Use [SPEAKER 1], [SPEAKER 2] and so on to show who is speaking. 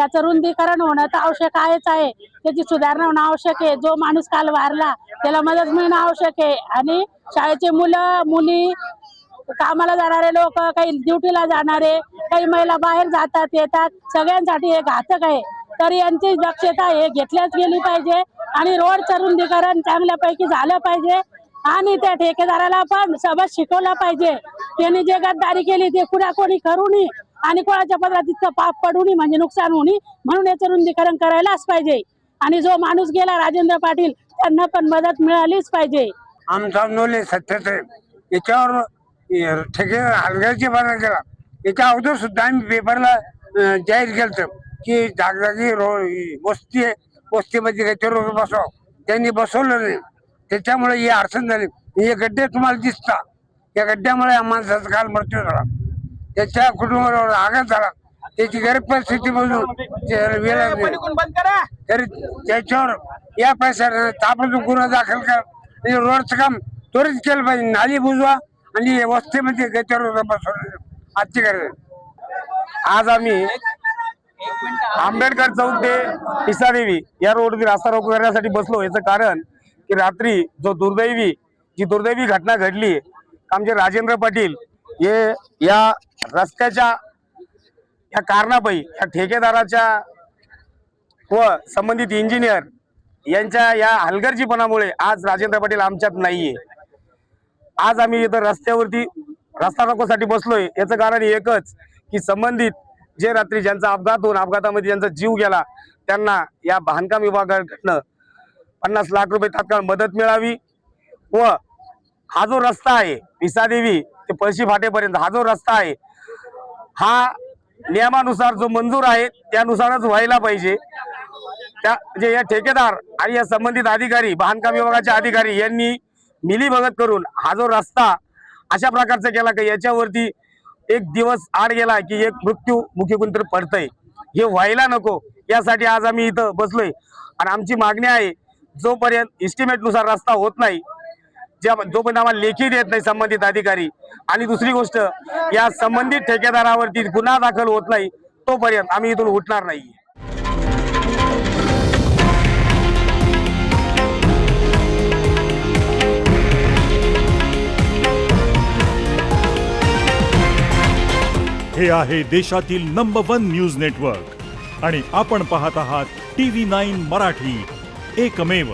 [SPEAKER 1] त्याचं रुंदीकरण होणं तर आवश्यक आहेच आहे, त्याची सुधारणा होणं आवश्यक आहे। जो माणूस काल वारला त्याला मदत मिळणं आवश्यक आहे आणि शाळेचे मुलं मुली, कामाला जाणारे लोक, काही ड्युटीला जाणारे, काही महिला बाहेर जातात येतात, सगळ्यांसाठी हे घातक आहे। तर यांची दक्षता हे घेतल्याच गेली पाहिजे आणि रोडचं रुंदीकरण चांगल्यापैकी झालं पाहिजे आणि त्या ठेकेदाराला पण सबक शिकवलं पाहिजे। त्यांनी जे गद्दारी केली ते कोणी करू नये आणि कोणाच्या पदरात इतकं पाप पडू नये, म्हणजे नुकसान होणे, म्हणून याचं रुंदीकरण करायलाच पाहिजे। आणि जो माणूस गेला राजेंद्र पाटील त्यांना पण मदत मिळालीच पाहिजे।
[SPEAKER 2] आमचा नोले सत्याचे याच्यावर ठेके हलग्याची बना केला। याच्या अगोदर सुद्धा आम्ही पेपरला जाहीर केलं की जागजागी वस्तीमध्ये काहीतरी बसव, त्यांनी बसवलं नाही, त्याच्यामुळे ही अडचण झाली। हे गड्डे तुम्हाला दिसतात, या गड्ड्यामुळे माणसाचा काल मृत्यू झाला, त्याच्या कुटुंबावर आघात झाला, त्याची गरीब परिस्थिती बघून तरी त्याच्यावर या पैशाने ताबडतोब गुन्हा दाखल कर, रोडचं काम त्वरित केलं पाहिजे, नाली बुजवा आणि वस्तीमध्ये गटर बसवलं आजची गरज।
[SPEAKER 3] आज आम्ही आंबेडकर चौक ते पिसादेवी या रोडवर रस्ता रोको करण्यासाठी बसलो। याचं कारण की रात्री जी दुर्दैवी घटना घडली, आमचे राजेंद्र पाटील हे या रस्त्याच्या या कारणापायी या ठेकेदाराच्या व संबंधित इंजिनियर यांच्या या हलगर्जीपणामुळे आज राजेंद्र पाटील आमच्यात नाहीये। आज आम्ही इथं रस्त्यावरती रस्ता रोकोसाठी बसलोय, याचं कारण एकच की संबंधित जे रात्री ज्यांचा अपघात होऊन अपघातामध्ये ज्यांचा जीव गेला त्यांना या बांधकाम विभागाकडनं 50 लाख रुपये तात्काळ मदत मिळावी व हा जो रस्ता आहे पिसादेवी ते पळशी फाटेपर्यंत हा जो रस्ता आहे हा नियमानुसार जो मंजूर आहे त्यानुसारच व्हायला पाहिजे। त्या म्हणजे या ठेकेदार आणि या संबंधित अधिकारी बांधकाम विभागाचे अधिकारी यांनी मिलीभगत करून हा जो रस्ता अशा प्रकारचा केला की याच्यावरती एक दिवस आड गेला की एक मृत्यू मुखी कोणतरी पडतंय, हे व्हायला नको यासाठी आज आम्ही इथं बसलोय। आणि आमची मागणी आहे जोपर्यंत इस्टिमेट नुसार रस्ता होत नाही, जोपर्यंत आम्हाला लेखी देत नाही संबंधित अधिकारी, आणि दुसरी गोष्ट या संबंधित ठेकेदारावरती गुन्हा दाखल होत नाही तोपर्यंत आम्ही इथून उठणार नाही।
[SPEAKER 4] हे आहे देशातील नंबर 1 न्यूज नेटवर्क आणि आपण पाहत आहात TV9 मराठी, एकमेव।